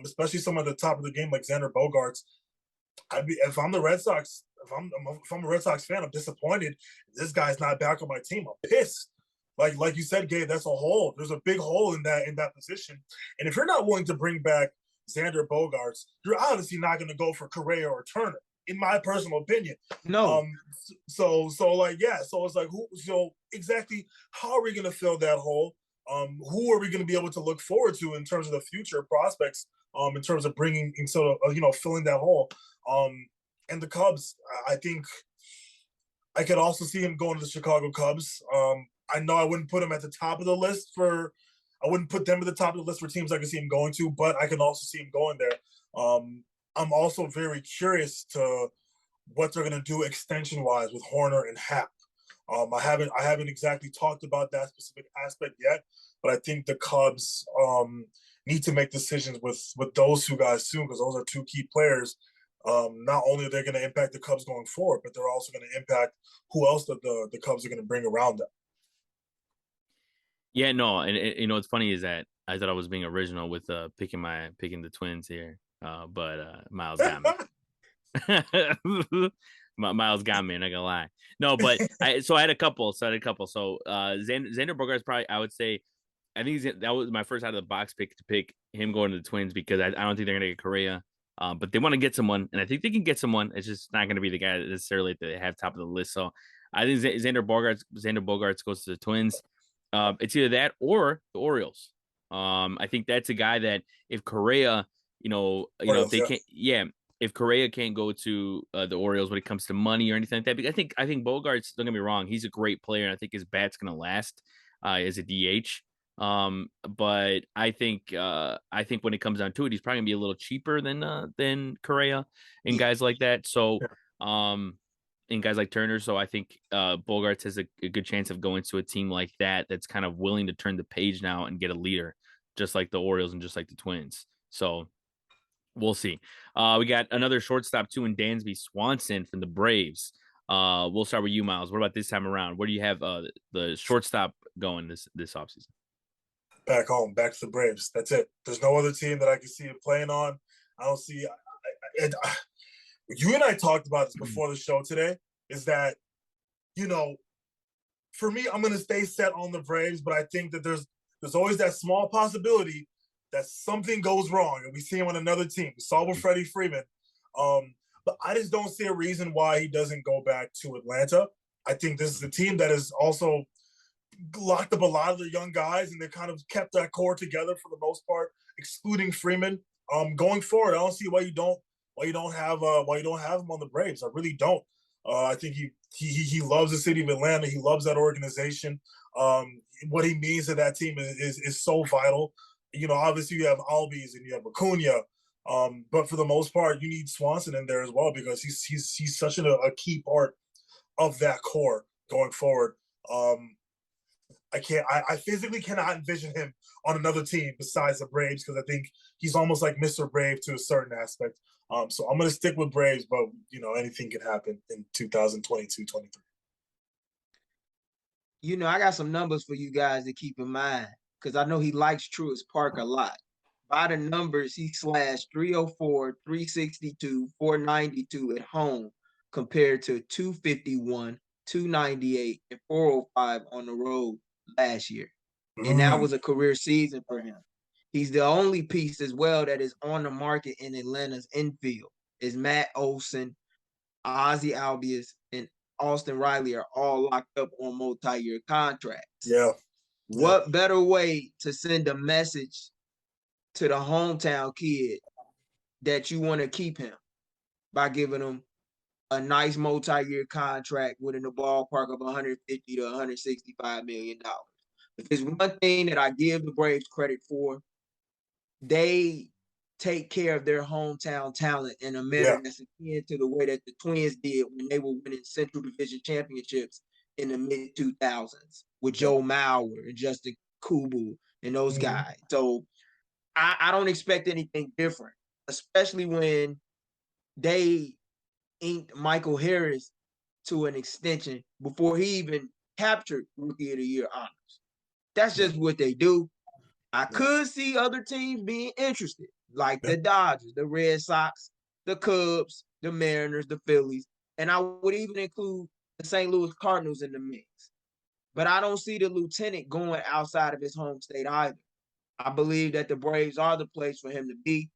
especially some at the top of the game like Xander Bogaerts. If I'm the Red Sox, if I'm a Red Sox fan, I'm disappointed. This guy's not back on my team. I'm pissed. Like you said, Gabe, that's a hole. There's a big hole in that position. And if you're not willing to bring back Xander Bogaerts, you're obviously not going to go for Correa or Turner, in my personal opinion. No. So it's like, exactly how are we going to fill that hole? Who are we going to be able to look forward to in terms of the future prospects? In terms of bringing, filling that hole. And the Cubs, I think I could also see him going to the Chicago Cubs. I know I wouldn't put him at the top of the list I wouldn't put them at the top of the list for teams I could see him going to, but I can also see him going there. I'm also very curious to what they're going to do extension-wise with Horner and Happ. I haven't exactly talked about that specific aspect yet, but I think the Cubs need to make decisions with those two guys soon, because those are two key players. Not only are they going to impact the Cubs going forward, but they're also going to impact who else the Cubs are going to bring around them. Yeah, no, and what's funny is that I thought I was being original with picking the Twins here, but Miles got me. Miles got me, not gonna lie. No, but I had a couple. So Xander Bogaerts probably, I would say, I think that was my first out of the box pick to pick him going to the Twins, because I don't think they're gonna get Correa. But they want to get someone, and I think they can get someone. It's just not going to be the guy necessarily that they have top of the list. So I think Xander Bogaerts goes to the Twins. It's either that or the Orioles. I think that's a guy that if Correa, if they can't, if Correa can't go to the Orioles when it comes to money or anything like that, because I think Bogaerts, don't get me wrong, he's a great player, and I think his bat's going to last as a DH. But I think when it comes down to it, he's probably gonna be a little cheaper than Correa and guys like that. So, and guys like Turner. So I think Bogaerts has a good chance of going to a team like that that's kind of willing to turn the page now and get a leader, just like the Orioles and just like the Twins. So we'll see. We got another shortstop too in Dansby Swanson from the Braves. We'll start with you, Miles. What about this time around? Where do you have the shortstop going this offseason? Back home, back to the Braves. That's it. There's no other team that I can see it playing on. I don't see. You and I talked about this before the show today. Is that, you know, for me, I'm going to stay set on the Braves, but I think that there's always that small possibility that something goes wrong, and we see him on another team. We saw with Freddie Freeman, but I just don't see a reason why he doesn't go back to Atlanta. I think this is a team that is also locked up a lot of the young guys, and they kind of kept that core together for the most part, excluding Freeman. Going forward, I don't see why you don't have him on the Braves. I really don't. I think he loves the city of Atlanta. He loves that organization. What he means to that team is so vital. You know, obviously you have Albies and you have Acuna, but for the most part, you need Swanson in there as well because he's such a key part of that core going forward. I physically cannot envision him on another team besides the Braves because I think he's almost like Mr. Brave to a certain aspect. So I'm going to stick with Braves, but you know, anything can happen in 2022-23. You know, I got some numbers for you guys to keep in mind because I know he likes Truist Park a lot. By the numbers, he slashed 304, 362, 492 at home compared to 251, 298, and 405 on the road last year. And that was a career season for him. He's the only piece as well that is on the market in Atlanta's infield. Is Matt Olson, Ozzy Albies, and Austin Riley are all locked up on multi-year contracts. Yeah. What better way to send a message to the hometown kid that you want to keep him by giving him a nice multi-year contract within the ballpark of 150 to 165 million dollars. If there's one thing that I give the Braves credit for, they take care of their hometown talent in a manner that's akin to the way that the Twins did when they were winning Central Division championships in the mid 2000s with Joe Mauer and Justin Kubu and those guys. So I don't expect anything different, especially when they inked Michael Harris to an extension before he even captured Rookie of the Year honors. That's just what they do. I could see other teams being interested, like the Dodgers, the Red Sox, the Cubs, the Mariners, the Phillies, and I would even include the St. Louis Cardinals in the mix. But I don't see the lieutenant going outside of his home state either. I believe that the Braves are the place for him to be.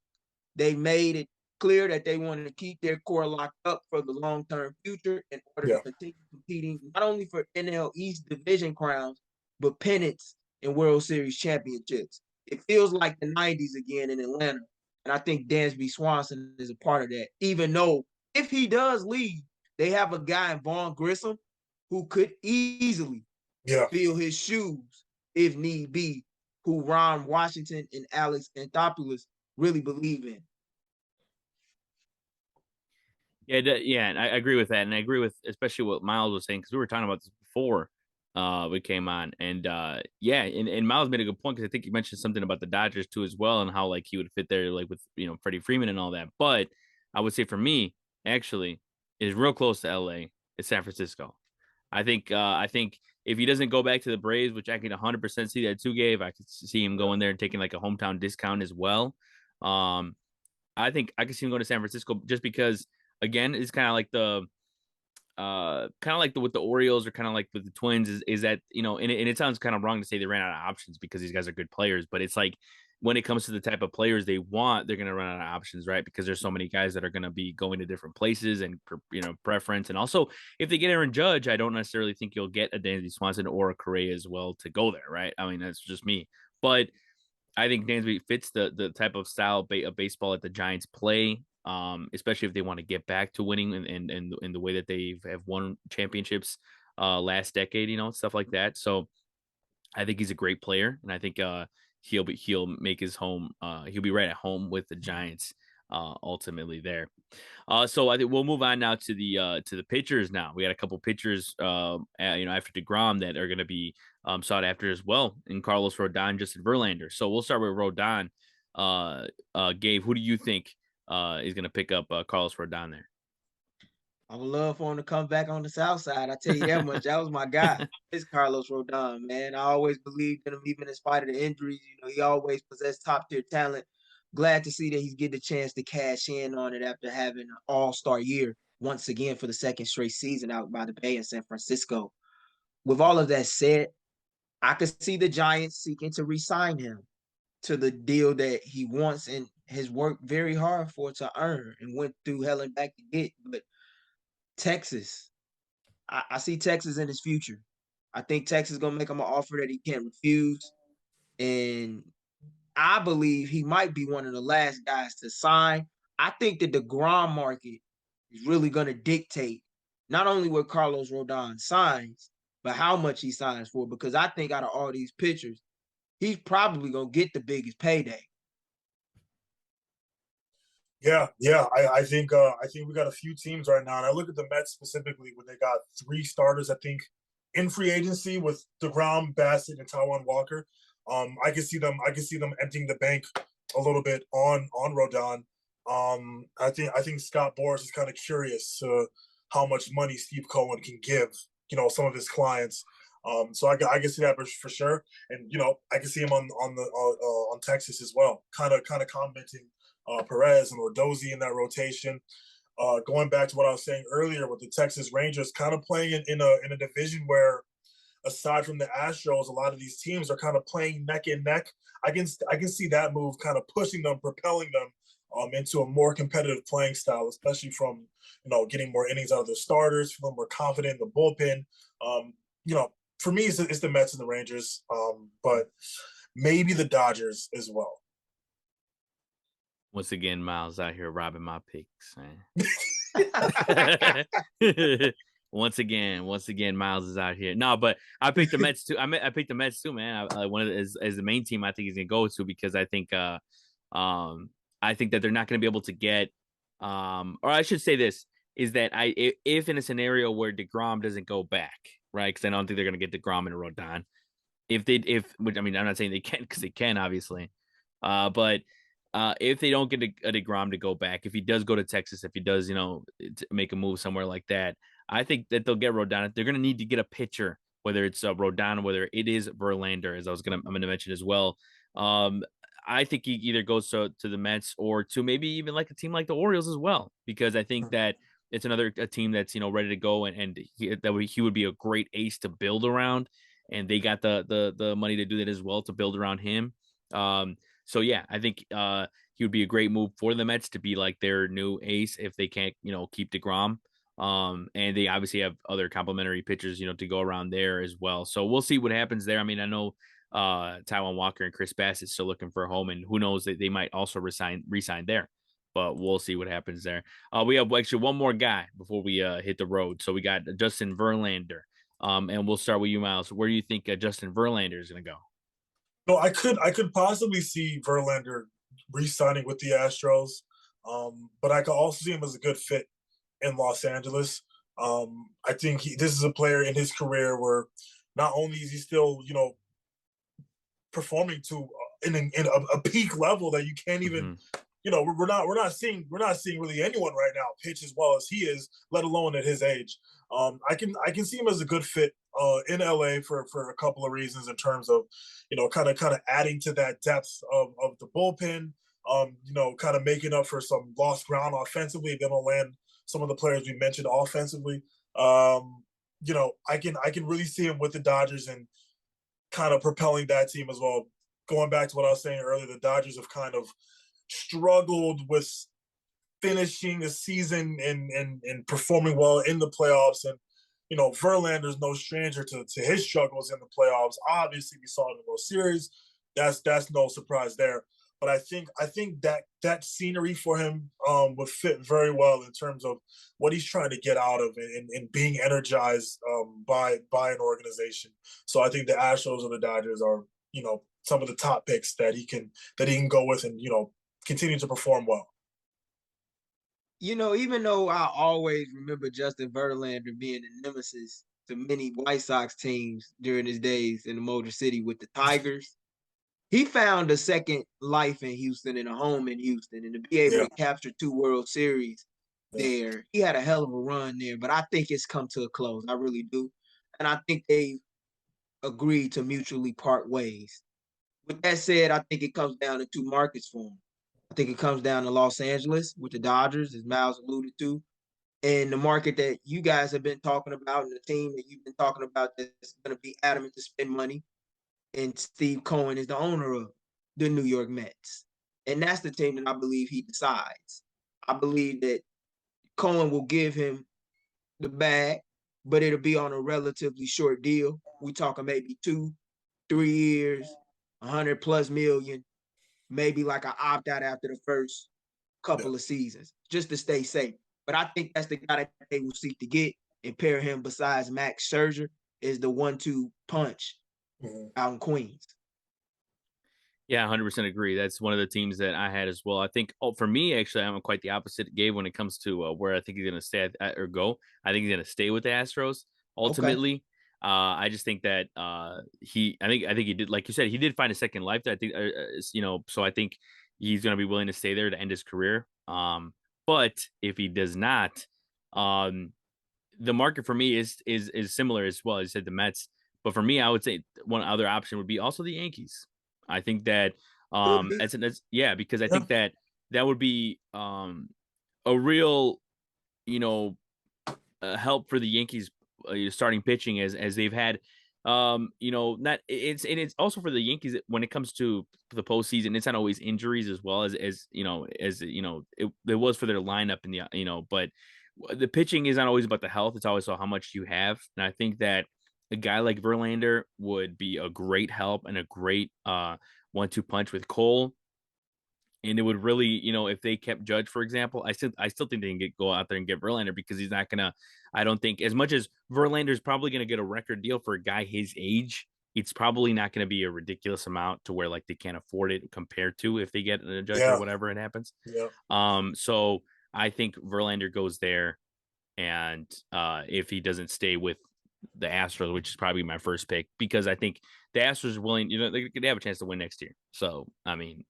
They made it clear that they wanted to keep their core locked up for the long-term future in order to continue competing not only for NL East division crowns, but pennants and World Series championships. It feels like the 90s again in Atlanta. And I think Dansby Swanson is a part of that, even though if he does leave, they have a guy in Vaughn Grissom who could easily fill his shoes if need be, who Ron Washington and Alex Anthopoulos really believe in. Yeah, and I agree with that, and I agree with especially what Miles was saying because we were talking about this before we came on, and and Miles made a good point because I think he mentioned something about the Dodgers too as well, and how like he would fit there like with Freddie Freeman and all that. But I would say for me, actually, is real close to LA. It's San Francisco. I think if he doesn't go back to the Braves, which I can 100% see that too, Gabe, I could see him going there and taking like a hometown discount as well. I think I could see him going to San Francisco just because again, it's kind of like with the Orioles or kind of like with the Twins is that, and it sounds kind of wrong to say they ran out of options because these guys are good players, but it's like when it comes to the type of players they want, they're going to run out of options, right? Because there's so many guys that are going to be going to different places and, preference. And also if they get Aaron Judge, I don't necessarily think you'll get a Dansby Swanson or a Correa as well to go there. Right. I mean, that's just me, but I think Dansby fits the type of style of baseball that the Giants play, especially if they want to get back to winning and the way that they have won championships last decade, stuff like that. So I think he's a great player, and I think he'll make his home. He'll be right at home with the Giants ultimately there. So I think we'll move on now to the pitchers. Now we got a couple pitchers, after DeGrom that are going to be sought after as well, in Carlos Rodon, Justin Verlander. So we'll start with Rodon. Gabe, who do you think is going to pick up Carlos Rodon there? I would love for him to come back on the South Side. I tell you that much. That was my guy. It's Carlos Rodon, man. I always believed in him, even in spite of the injuries. You know, he always possessed top tier talent. Glad to see that he's getting a chance to cash in on it after having an all-star year once again for the second straight season out by the Bay in San Francisco. With all of that said, I could see the Giants seeking to re-sign him to the deal that he wants and has worked very hard for to earn and went through hell and back to get. But Texas, I see Texas in his future. I think Texas is gonna make him an offer that he can't refuse, and I believe he might be one of the last guys to sign. I think that the Grom market is really gonna dictate not only what Carlos Rodon signs, but how much he signs for. Because I think out of all these pitchers, he's probably gonna get the biggest payday. Yeah. I think we got a few teams right now, and I look at the Mets specifically when they got 3 starters. I think in free agency with DeGrom, Bassett, and Taijuan Walker. I can see them. I can see them emptying the bank a little bit on Rodon. I think Scott Boras is kind of curious how much money Steve Cohen can give, some of his clients. So I can see that for sure, and I can see him on Texas as well, kind of commenting Perez and Ordozi in that rotation. Going back to what I was saying earlier with the Texas Rangers, kind of playing in a division where, aside from the Astros, a lot of these teams are kind of playing neck and neck. I can see that move kind of pushing them, propelling them into a more competitive playing style, especially from getting more innings out of the starters, feeling more confident in the bullpen. For me, it's the Mets and the Rangers, but maybe the Dodgers as well. Once again, Miles out here robbing my picks, man. once again, Miles is out here. No, but I picked the Mets too. I picked the Mets too, man. One of the, as the main team I think he's gonna go to, because I think that they're not gonna be able to get, or I should say this, is that if in a scenario where DeGrom doesn't go back, right? Because I don't think they're gonna get DeGrom and Rodon. Which I mean, I'm not saying they can, because they can obviously, but if they don't get a DeGrom to go back, if he does go to Texas, if he does, make a move somewhere like that, I think that they'll get Rodon. They're going to need to get a pitcher, whether it's Rodon, whether it is Verlander, as I'm going to mention as well. I think he either goes to the Mets or to maybe even like a team like the Orioles as well, because I think that it's a team that's ready to go, and he would be a great ace to build around, and they got the money to do that as well, to build around him. So yeah, I think he would be a great move for the Mets to be like their new ace if they can't, keep DeGrom. And they obviously have other complementary pitchers, to go around there as well. So we'll see what happens there. I mean, I know Taijuan Walker and Chris Bassett still looking for a home, and who knows, that they might also resign there. But we'll see what happens there. We have actually one more guy before we hit the road. So we got Justin Verlander. And we'll start with you, Miles. Where do you think Justin Verlander is going to go? No, I could possibly see Verlander re-signing with the Astros, but I could also see him as a good fit in Los Angeles. I think this is a player in his career where not only is he still performing to in a peak level that you can't even. We're not seeing really anyone right now pitch as well as he is, let alone at his age. I can see him as a good fit in LA for a couple of reasons, in terms of kind of adding to that depth of the bullpen. Kind of making up for some lost ground offensively. They're gonna land some of the players we mentioned offensively. I can really see him with the Dodgers and kind of propelling that team as well. Going back to what I was saying earlier, the Dodgers have kind of struggled with finishing the season and performing well in the playoffs. And, Verlander's no stranger to his struggles in the playoffs. Obviously, we saw it in the World Series. That's no surprise there. But I think that scenery for him would fit very well in terms of what he's trying to get out of and being energized by an organization. So I think the Astros or the Dodgers are, some of the top picks that he can go with and, continue to perform well. Even though I always remember Justin Verlander being a nemesis to many White Sox teams during his days in the Motor City with the Tigers, he found a second life in Houston and a home in Houston, and to be able to capture 2 World Series there. He had a hell of a run there, but I think it's come to a close. I really do. And I think they agreed to mutually part ways. With that said, I think it comes down to two markets for him. I think it comes down to Los Angeles with the Dodgers, as Miles alluded to, and the market that you guys have been talking about and the team that you've been talking about that's going to be adamant to spend money. And Steve Cohen is the owner of the New York Mets. And that's the team that I believe he decides. I believe that Cohen will give him the bag, but it'll be on a relatively short deal. We talking maybe 2-3 years, 100+ million, maybe like an opt out after the first couple of seasons, just to stay safe. But I think that's the guy that they will seek to get and pair him besides Max Scherzer is the 1-2 punch out in Queens. Yeah, 100% agree. That's one of the teams that I had as well. I think for me, actually, I'm quite the opposite, Gabe, when it comes to where I think he's going to stay or go. I think he's going to stay with the Astros ultimately. Okay. I just think that I think he did, like you said, he did find a second life. I think, so I think he's going to be willing to stay there to end his career. But if he does not, the market for me is similar as well. As you said, the Mets. But for me, I would say one other option would be also the Yankees. I think that because I think that would be a real, help for the Yankees starting pitching as they've had, not it's also for the Yankees when it comes to the postseason. It's not always injuries as well as it was for their lineup in the but the pitching is not always about the health. It's always how much you have, and I think that a guy like Verlander would be a great help and a great 1-2 punch with Cole. And it would really, if they kept Judge, for example, I still think they can go out there and get Verlander because he's not gonna. I don't think as much as Verlander's probably gonna get a record deal for a guy his age, it's probably not gonna be a ridiculous amount to where like they can't afford it compared to if they get a Judge or whatever it happens. Yeah. So I think Verlander goes there, and if he doesn't stay with the Astros, which is probably my first pick, because I think the Astros are willing, they have a chance to win next year. So, I mean,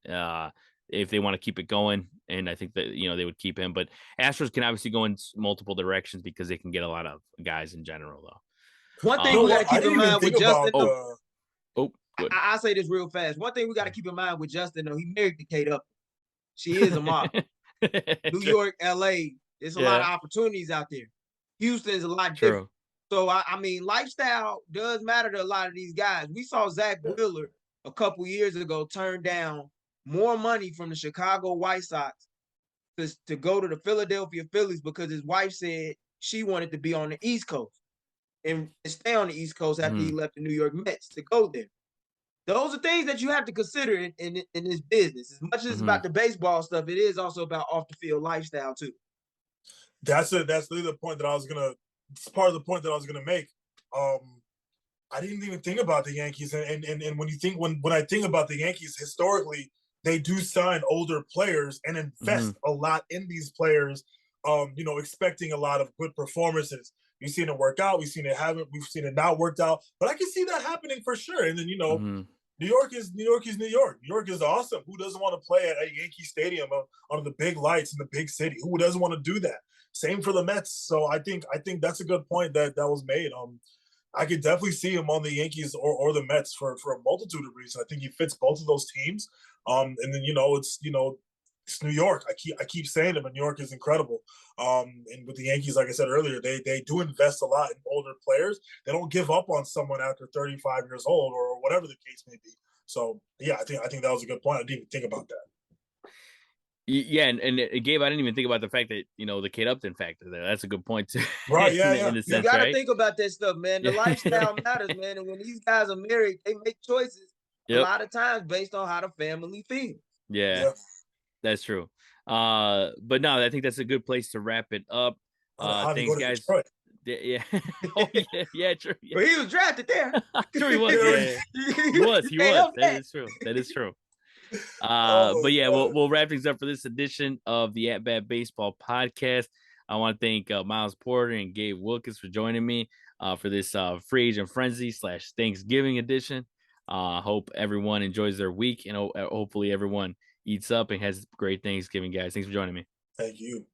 if they want to keep it going, and I think that, they would keep him, but Astros can obviously go in multiple directions because they can get a lot of guys in general, though. One thing we got to keep in mind with Justin. I'll say this real fast. One thing we got to keep in mind with Justin, though, he married to Kate Upton. She is a model. New York, LA, there's a lot of opportunities out there. Houston's a lot different. So, I mean, lifestyle does matter to a lot of these guys. We saw Zach Wheeler a couple years ago turn down more money from the Chicago White Sox to go to the Philadelphia Phillies because his wife said she wanted to be on the East Coast and stay on the East Coast after he left the New York Mets to go there. Those are things that you have to consider in this business. As much as it's about the baseball stuff, it is also about off-the-field lifestyle, too. That's the point that I was going to – it's part of the point that I was going to make. I didn't even think about the Yankees, and when I think about the Yankees historically, they do sign older players and invest a lot in these players. Expecting a lot of good performances. We've seen it work out. We've seen it not worked out. But I can see that happening for sure. And then New York is New York. New York is awesome. Who doesn't want to play at a Yankee Stadium on the big lights in the big city? Who doesn't want to do that? Same for the Mets. So I think that's a good point that was made. I could definitely see him on the Yankees or the Mets for a multitude of reasons. I think he fits both of those teams. And then it's New York. I keep saying it, but New York is incredible. And with the Yankees, like I said earlier, they do invest a lot in older players. They don't give up on someone after 35 years old or whatever the case may be. So yeah, I think that was a good point. I didn't even think about that. Yeah, and Gabe, I didn't even think about the fact that the Kate Upton factor there. That's a good point too. Right? Yeah, in the sense, you got to think about that stuff, man. The lifestyle matters, man. And when these guys are married, they make choices a lot of times based on how the family feels. Yeah. That's true. But no, I think that's a good place to wrap it up. Thanks, guys. Yeah. Yeah, true. Yeah. But he was drafted there. Sure he was. Yeah. He was. That is true. But yeah, we'll wrap things up for this edition of the At Bat Baseball podcast. I want to thank Miles Porter and Gabe Wilkins for joining me for this Free Agent Frenzy / Thanksgiving edition. Hope everyone enjoys their week, and hopefully everyone eats up and has a great Thanksgiving, guys. Thanks for joining me. Thank you.